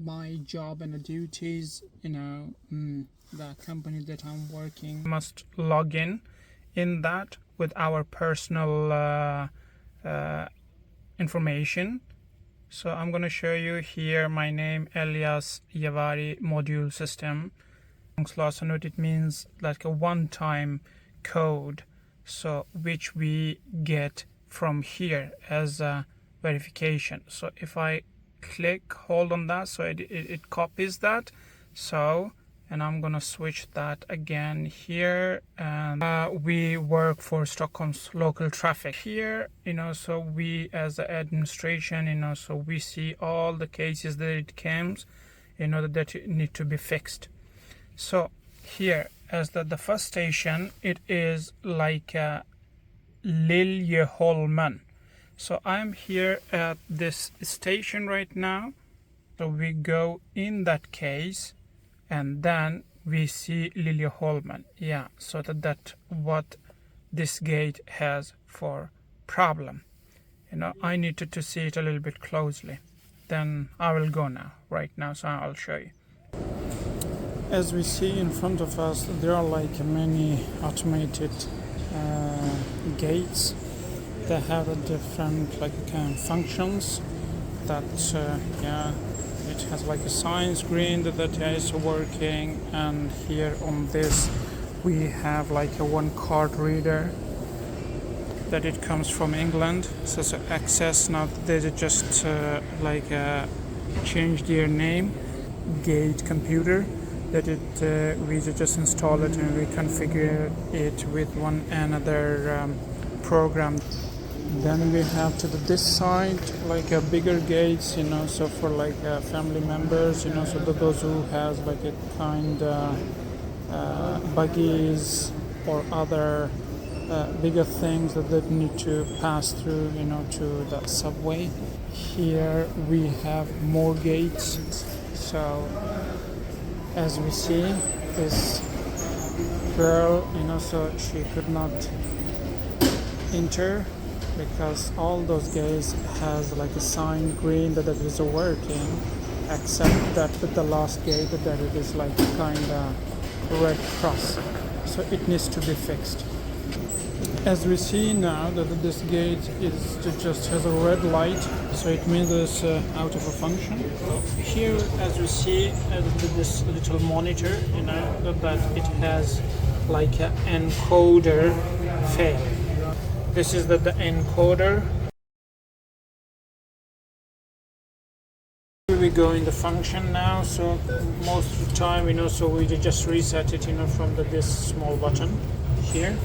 my job and the duties, the company that I'm working must log in that with our personal information. So I'm going to show you here my name, Elias Yavari module system. Also note it means like a one-time code, so which we get from here as a verification. So if I hold on that, so it copies that. So, and I'm gonna switch that again here, and we work for Stockholm's local traffic here, so we as the administration, so we see all the cases that it comes, that need to be fixed. So here as the first station, it is like Liljeholmen. So I'm here at this station right now. So we go in that case, and then we see Liljeholmen. Yeah, so that what this gate has for problem. I needed to see it a little bit closely. Then I will go now, right now, so I'll show you. As we see in front of us, there are like many automated gates that have a different kind of functions. That it has like a sign screen that is working, and here on this we have like a one card reader that it comes from England. So access now they just change their name, Gate Computer. That we just install it and we configure it with one another program. Then we have to this side like a bigger gates, so for like family members, so those who has like a kind buggies or other bigger things that they need to pass through, to the subway. Here we have more gates. So as we see, this girl, so she could not enter because all those gates has like a sign green that it is working, except that with the last gate that it is like kind of red cross. So it needs to be fixed. As we see now that this gate just has a red light, so it means it's out of a function. Here, as we see, this little monitor, that it has like an encoder fail. This is the encoder. We go in the function now. So most of the time, so we just reset it, from this small button here.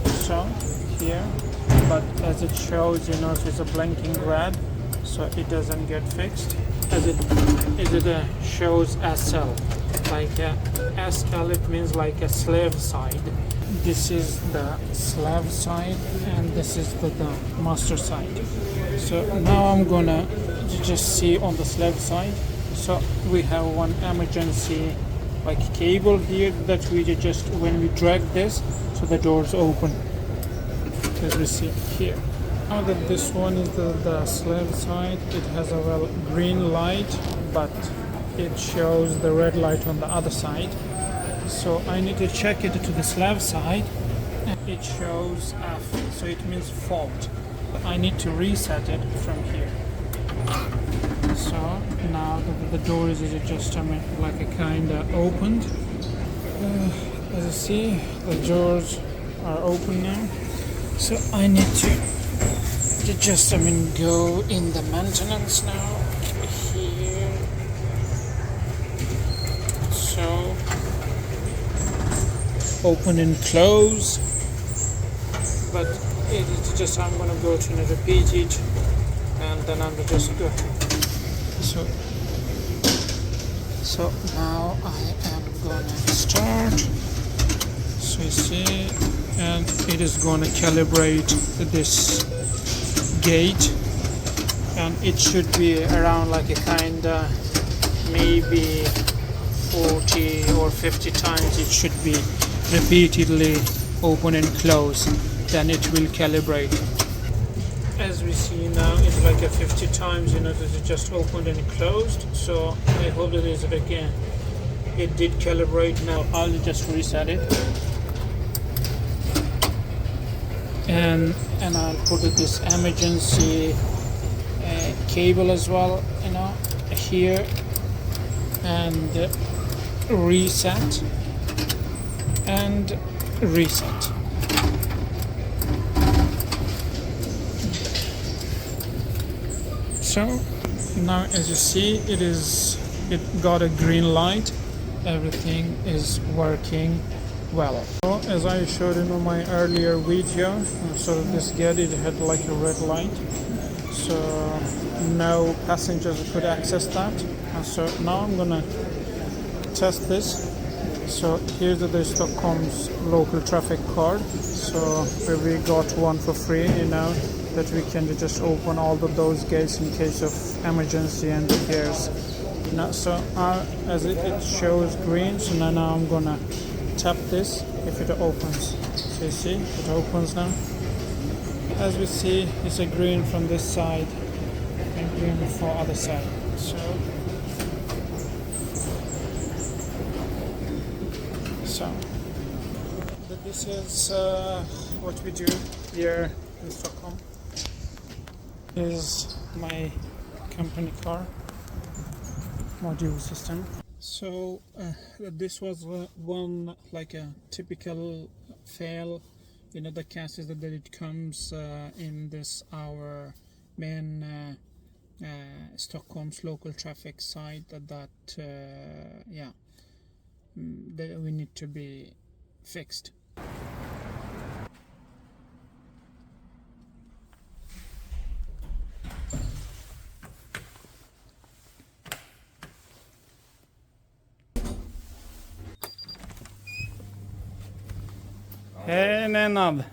So here, but as it shows, it's a blinking red, so it doesn't get fixed. As it shows SL, like SL, it means like a slave side. This is the slave side, and this is the master side. So now I'm gonna just see on the slave side. So we have one emergency like cable here that we just, when we drag this, so the doors open. As we see here. Now that this one is the slave side, it has a green light, but it shows the red light on the other side. So I need to check it to the slave side. It shows F, so it means fault. I need to reset it from here. So now the doors is just like a kind of opened. As you see, the doors are open now. So I need to just go in the maintenance now here. So open and close, but it is just, I'm gonna go to repeat it, and then I'm just go. So now I am gonna start. So you see, and it is going to calibrate this gate, and it should be around like a kind of maybe 40 or 50 times it should be repeatedly open and close, then it will calibrate. as we see now, it's like a 50 times, that it just opened and closed. So I hope that is it again. It did calibrate now. I'll just reset it. And I'll put this emergency cable as well, here, and reset and reset. So now, as you see, it got a green light. Everything is working well. So, as I showed in my earlier video, so this gate, it had like a red light, so no passengers could access that. And so now I'm gonna test this. So here's the Stockholm's local traffic card. So we got one for free, that we can just open all of those gates in case of emergency and repairs. So as it shows green, so now I'm gonna tap this if it opens. So you see, it opens now. As we see, it's a green from this side and green for other side. So this is what we do here in Stockholm. Is my company car module system. So this was one like a typical fail. The case is that it comes in this our main Stockholm's local traffic site that we need to be fixed. Hej Nenad!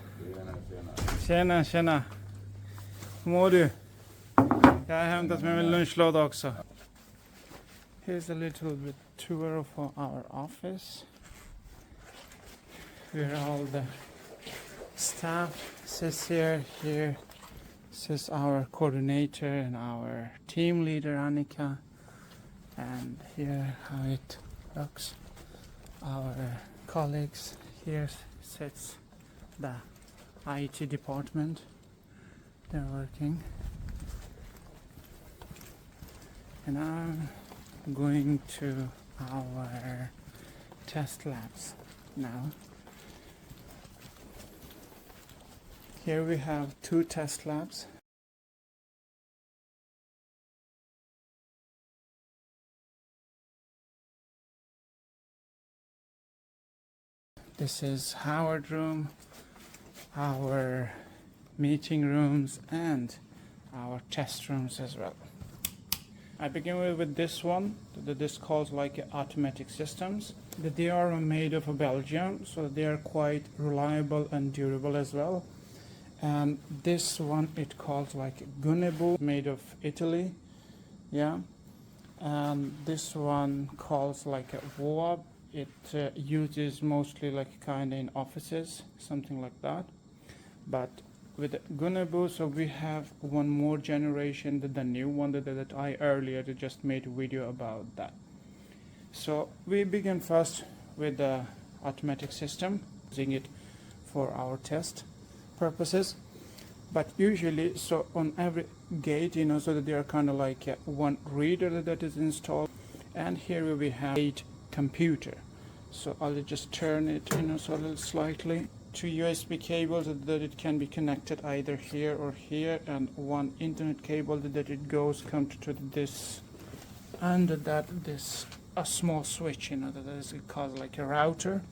Tjena! Hur mår du? Jag har hämtat med min lunchlåda också. Here's a little bit tour of our office, where all the staff sits here. Here sits our coordinator and our team leader Annika, and here how it looks. Our colleagues here sits the IT department. They're working, and I'm going to our test labs now. Here we have 2 test labs. This is Howard room, our meeting rooms, and our test rooms as well. I begin with this one. This calls like automatic systems. They are made of Belgium, so they are quite reliable and durable as well. And this one it calls like Gunnebo, made of Italy, yeah. And this one calls like a WOAB. It uses mostly like kind in offices, something like that. But with Gunnebo, so we have one more generation, the new one that I earlier just made a video about that. So we begin first with the automatic system, using it for our test purposes. But usually, so on every gate, so that there are kind of like one reader that is installed, and here we have 8 computer. So I'll just turn it, so a little slightly. 2 USB cables that it can be connected either here or here, and 1 internet cable that it comes to this, and this a small switch, that is called like a router,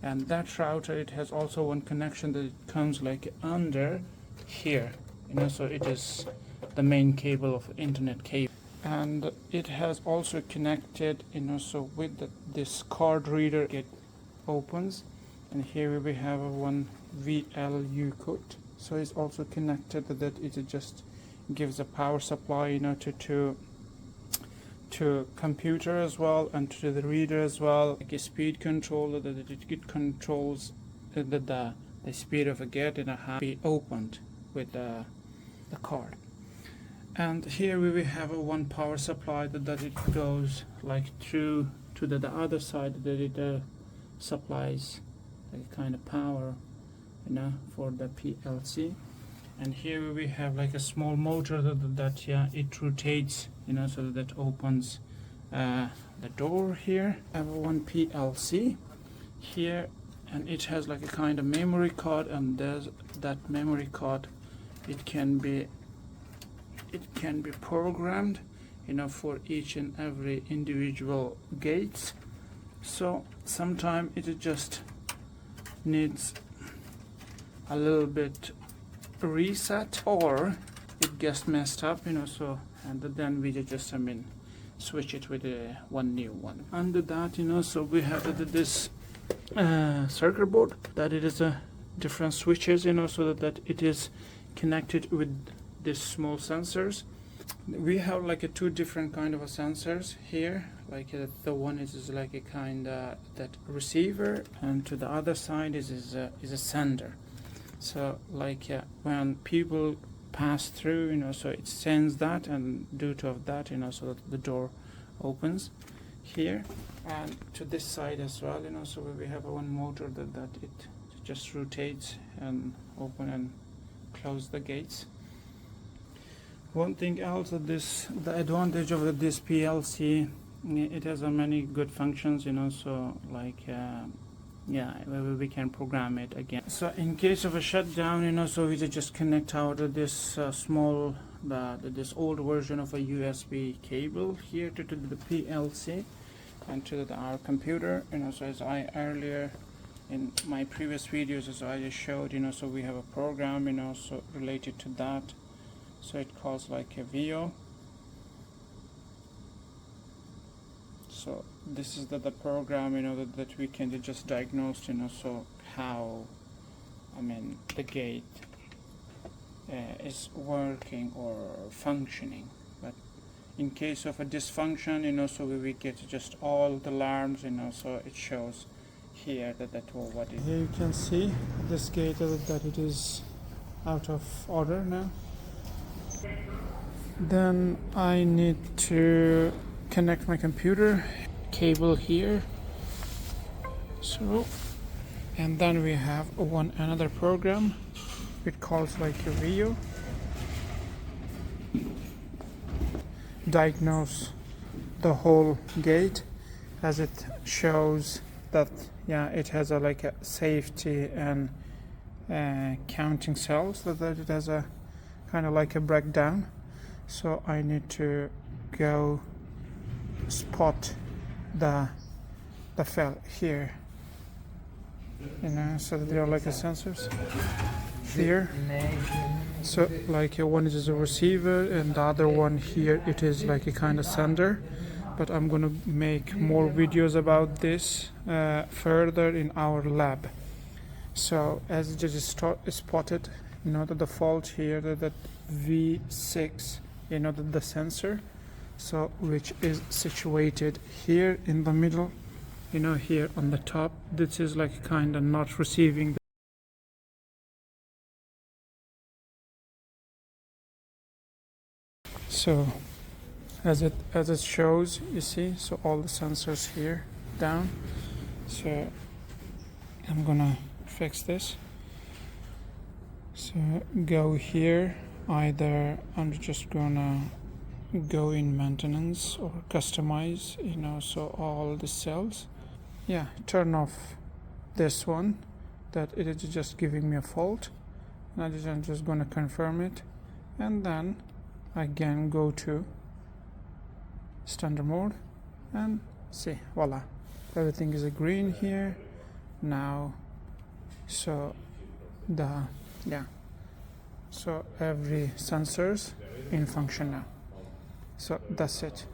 and that router, it has also one connection that it comes like under here, so it is the main cable of internet cable. And it has also connected, so with this card reader, it opens, and here we have one VLU code. So it's also connected that it just gives a power supply, to computer as well, and to the reader as well, like a speed controller that it controls the speed of a gate and a be opened with the card. And here we will have a one power supply that it goes like through to the other side, that it supplies like kind of power, you know, for the PLC. And here we have like a small motor that yeah, it rotates, you know, so that opens the door here. I have one PLC here, and it has like a kind of memory card, and there's that memory card, it can be programmed, you know, for each and every individual gates. So sometimes it just needs a little bit reset, or it gets messed up, you know, so, and then we just switch it with one new one. Under that, you know, so we have this circuit board, that it is a different switches, you know, so that it is connected with these small sensors. We have like a two different kind of sensors here, like the one is like a kind of that receiver, and to the other side is a sender. So like when people pass through, you know, so it sends that, and due to that, you know, so that the door opens here. And to this side as well, you know, so we have one motor that it just rotates and open and close the gates. One thing else, that the advantage of this PLC, it has many good functions, you know, so like yeah, we can program it again. So in case of a shutdown, you know, so we just connect out this small this old version of a USB cable here to the PLC and to our computer, you know. So as I earlier in my previous videos, as I just showed, you know, so we have a program, you know, so related to that. So it calls like a VO. So this is the program, you know, that we can just diagnose, you know, so how, I mean, the gate is working or functioning. But in case of a dysfunction, you know, so we will get just all the alarms, you know, so it shows here that what is. Here you can see this gate that it is out of order now. Then I need to connect my computer cable here, so, and then we have another program, it calls like a VO, diagnose the whole gate, as it shows that yeah, it has like a safety and counting cells, that it has a kind of like a breakdown. So I need to go spot the fail here, you know, so that there are like a sensors here. So like one is a receiver, and the other one here, it is like a kind of sender. But I'm gonna make more videos about this further in our lab. So as it just spotted, you know, that the fault here, that V6, you know, the sensor, so which is situated here in the middle, you know, here on the top. This is like kind of not receiving. So as it shows, you see, so all the sensors here down. So I'm gonna fix this. So go here, either I'm just gonna go in maintenance or customize, you know, so all the cells, yeah, turn off this one, that it is just giving me a fault, and I'm just gonna confirm it, and then again go to standard mode and see, voila, everything is a green here now. So so every sensors in function now. So that's it.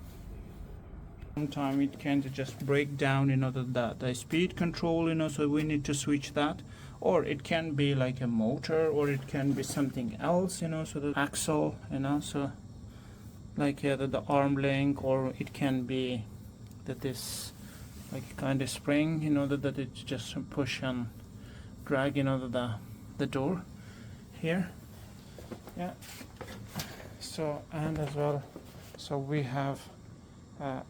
Sometimes it can just break down, you know, the speed control, you know, so we need to switch that, or it can be like a motor, or it can be something else, you know, so the axle, you know, so like the arm link, or it can be that this like kind of spring, you know, that it just push and drag, you know, the door here. Yeah. So, and as well, so we have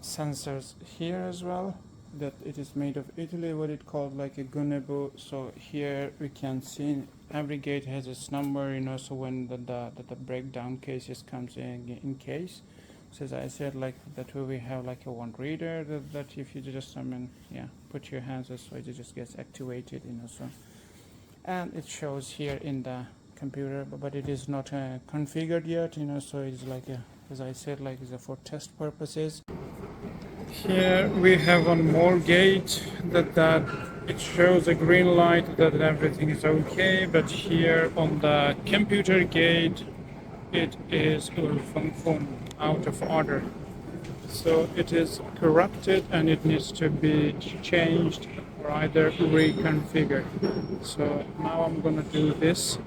sensors here as well, that it is made of Italy, what it called like a Gunebu. So here we can see every gate has its number, so when the breakdown cases comes in case. So as I said, like that way we have like a one reader that if you just put your hands this way, it just gets activated, so. And it shows here in the computer, but it is not configured yet, so it's like as I said, like it's for test purposes. Here we have one more gate that it shows a green light that everything is okay, but here on the computer gate it is out of order. So it is corrupted and it needs to be changed or either reconfigured. So now I'm gonna do this.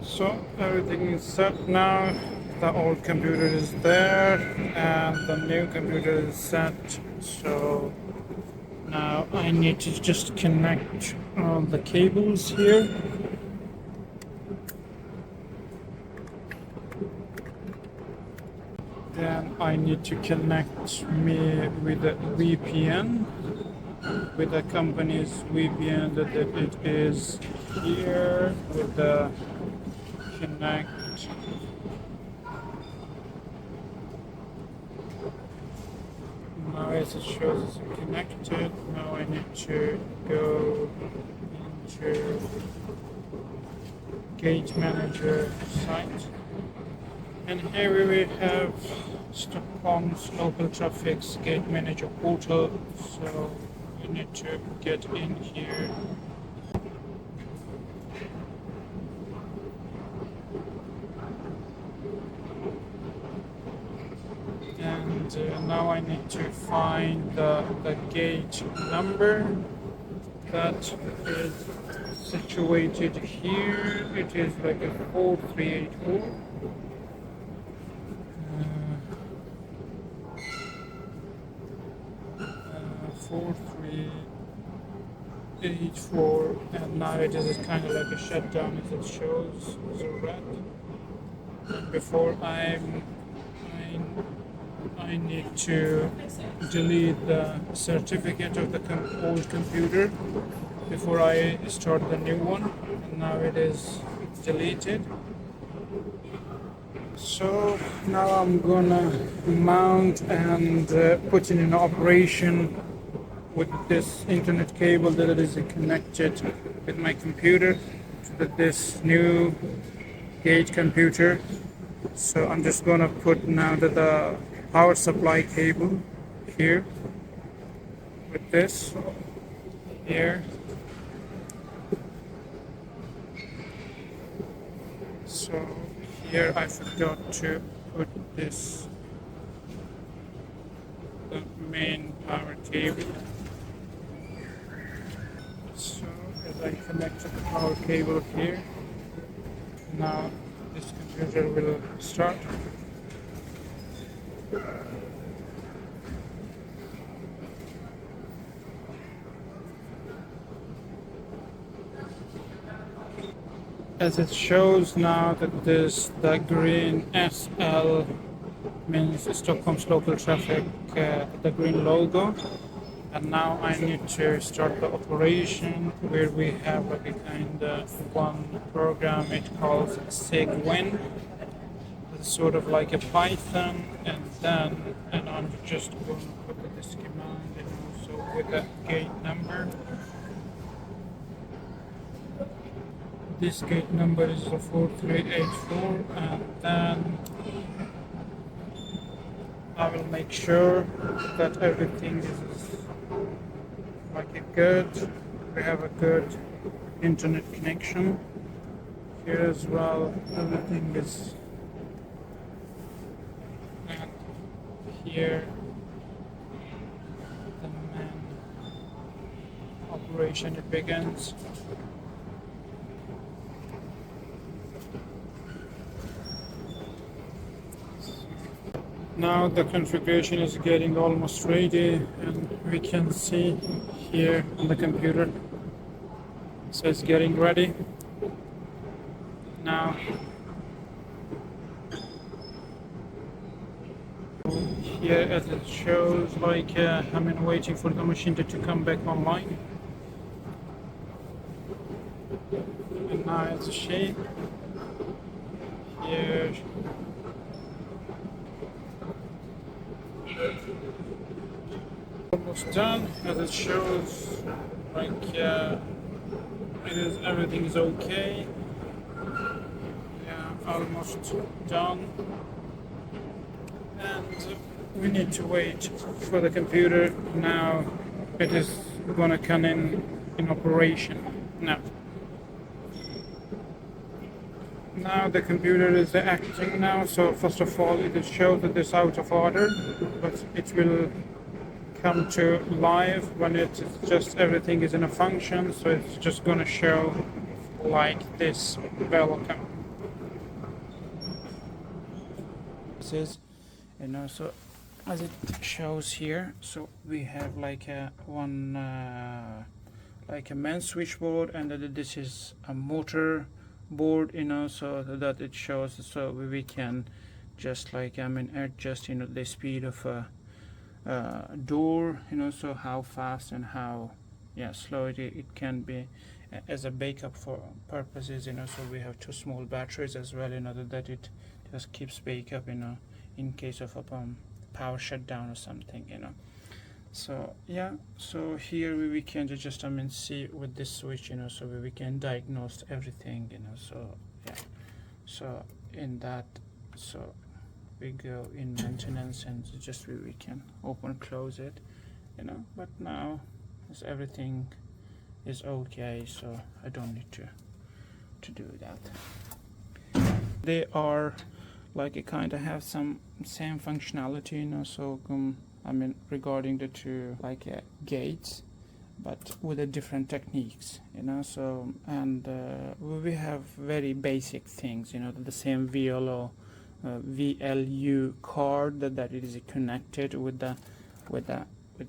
So everything is set now. The old computer is there and the new computer is set. So now I need to just connect all the cables here. Then I need to connect me with a VPN, with the company's VPN that it is here with the connect. Now as it shows it's connected, now I need to go into Gate Manager site. And here we have Stockholm's local traffic's Gate Manager portal. So we need to get in here. And now I need to find the gate number that is situated here. It is like a 4384. 4384, and now it is kind of like a shutdown as it shows as a red. And before I need to delete the certificate of the old computer before I start the new one, and now it is deleted. So now I'm gonna mount and put it in operation with this internet cable that is connected with my computer to this new gate computer. So I'm just gonna put now the power supply cable here with this here. So here I forgot to put this, the main power cable. So as I connected the power cable here, now this computer will start. As it shows now that the green SL means Stockholm's local traffic, the green logo. And now I need to start the operation where we have like a kind of one program. It calls SigWin. It's sort of like a Python, and I'm just going to put this command and also with the gate number. This gate number is 4384, and then I will make sure that everything is like a good. We have a good internet connection here as well. Everything is, and here the main operation it begins. Now the configuration is getting almost ready, and we can see here on the computer. So it's getting ready now. Here as it shows, like I'm waiting for the machine to come back online. And now it's shape. Here. Almost done, as it shows, like everything is okay. Yeah, almost done. And we need to wait for the computer. Now it is gonna come in operation. Now the computer is acting now, so first of all it will show that it's out of order, but it will come to live when it's just everything is in a function, so it's just gonna show like this. Welcome. This is, so as it shows here, so we have like a like a main switchboard, and this is a motor board, so that it shows, so we can just like adjust the speed of a door, so how fast and how slow it can be, as a backup for purposes, so we have two small batteries as well, that it just keeps backup, in case of a power shutdown or something, so so here we can just see with this switch, so we can diagnose everything, so so in that, so we go in maintenance and just we can open close it, but now as everything is okay, so I don't need to do that. They are like it kind of have some same functionality, so regarding the two like gates, but with a different techniques, so and we have very basic things, the same VLU card that it is connected with the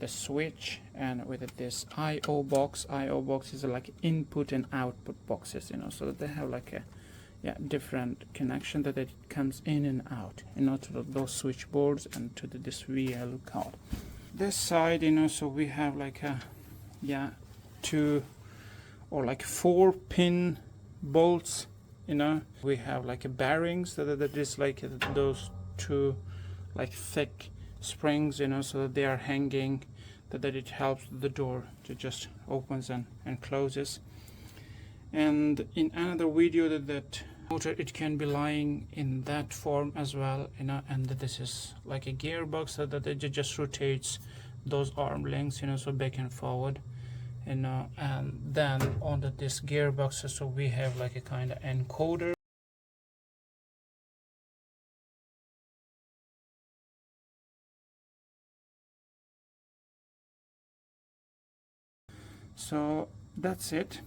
switch, and with this IO box. IO box is like input and output boxes, so that they have like a different connection that it comes in and out, to those switchboards and to this VLU card. This side, so we have like a two or like 4 pin bolts, we have like a bearings that is like those two like thick springs, so that they are hanging, that it helps the door to just opens and closes. And in another video that motor, it can be lying in that form as well, and this is like a gearbox that it just rotates those arm lengths, so back and forward, and then on this gearbox, so we have like a kind of encoder. So that's it.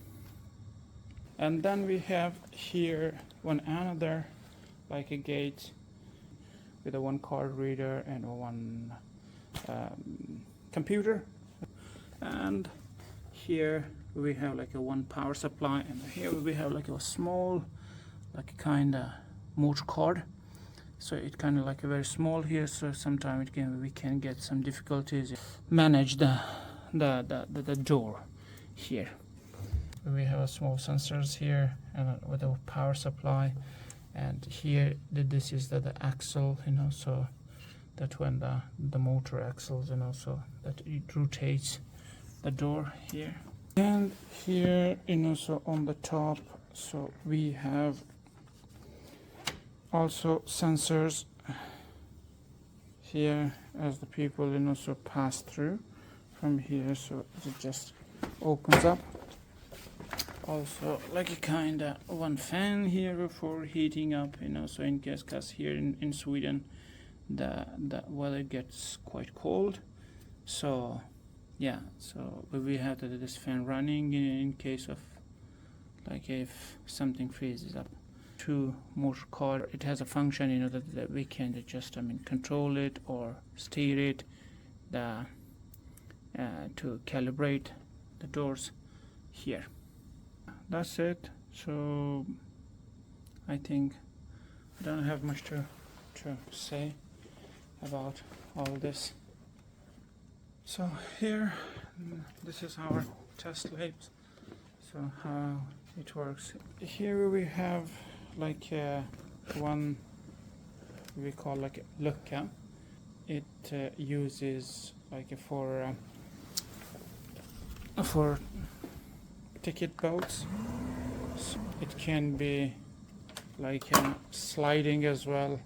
And then we have here another like a gate with a one card reader and one computer, and here we have like a one power supply, and here we have like a small like kind of motor card, so it kind of like a very small here, so sometimes we can get some difficulties manage the door here. We have a small sensors here and with a power supply, and here this is the axle, so that when the motor axles, so that it rotates the door here. And here, so on the top, so we have also sensors here as the people, so pass through from here, so it just opens up. Also like a kind of one fan here for heating up, so in case, because here in Sweden the weather gets quite cold, so so we have this fan running in case of like if something freezes up. Two motor car, it has a function, that we can just control it or steer it to calibrate the doors here. that's it. So I think I don't have much to say about all this. So here, this is our test labs. So how it works. Here we have like one we call like lucka. It uses like for ticket boats. So it can be like sliding as well,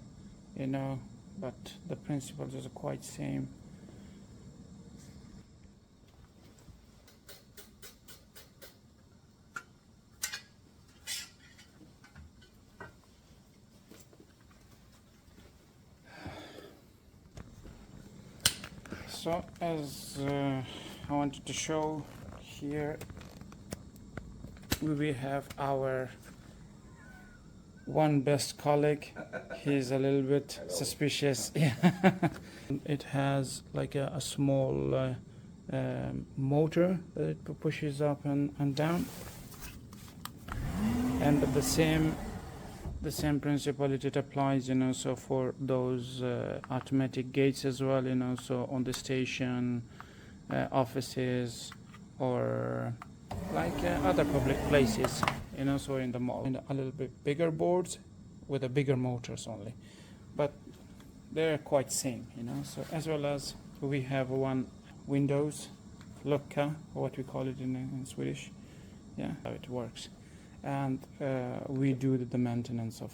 you know, but the principles are quite same. So as I wanted to show here, we have our one best colleague. He's a little bit suspicious. Yeah. It has like a small motor that it pushes up and down, and the same principle it applies, you know, so for those automatic gates as well, you know, so on the station, offices, or like other public places, you know, so in the mall. And a little bit bigger boards with a bigger motors only, but they're quite same, you know. So as well as we have one windows lucka, or what we call it in Swedish. Yeah, how it works. And we do the maintenance of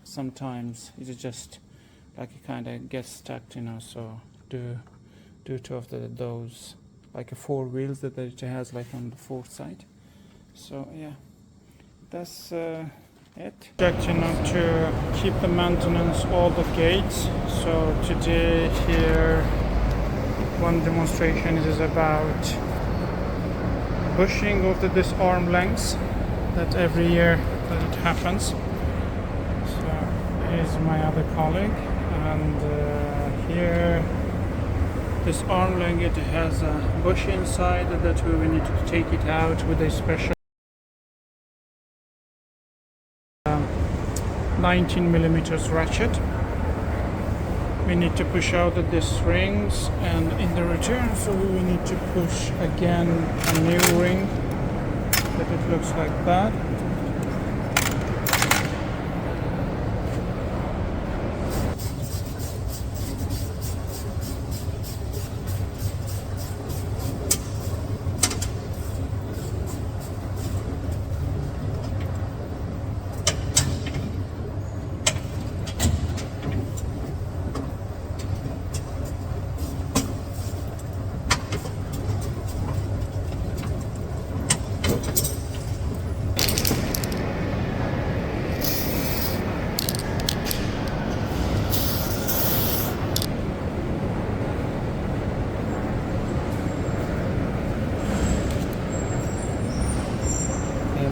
sometimes it's just like it kind of gets stuck, you know, so due to those like 4 wheels that it has like on the fourth side. So yeah, that's it. Just, you know, to keep the maintenance all the gates. So today here one demonstration is about bushing of this arm lengths that every year that it happens. So here's my other colleague, and here this arm length, it has a bush inside that we need to take it out with a special 19 millimeters ratchet. We need to push out these rings, and in the return, so we need to push again a new ring that it looks like that.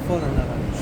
Foda naranj.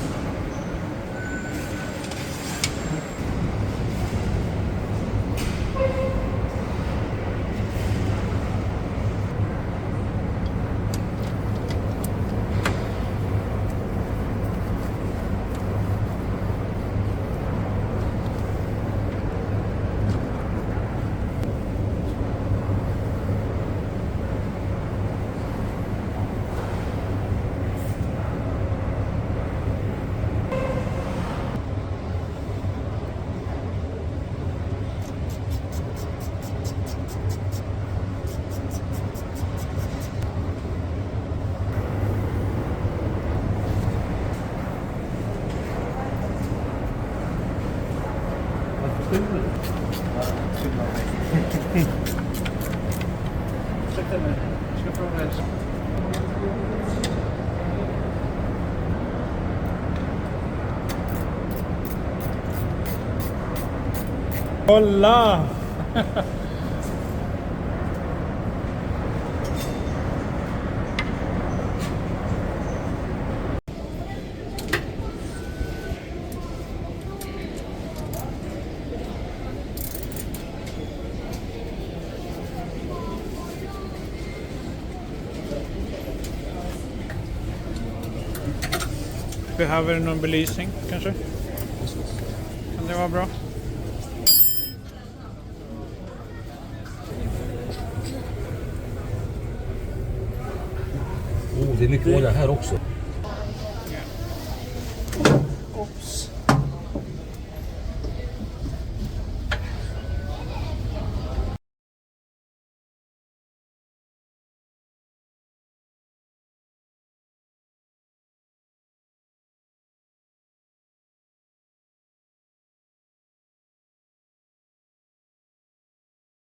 Hola! behöver någon belysning kanske? Kan det vara bra? Det är mycket olja här också. Oops.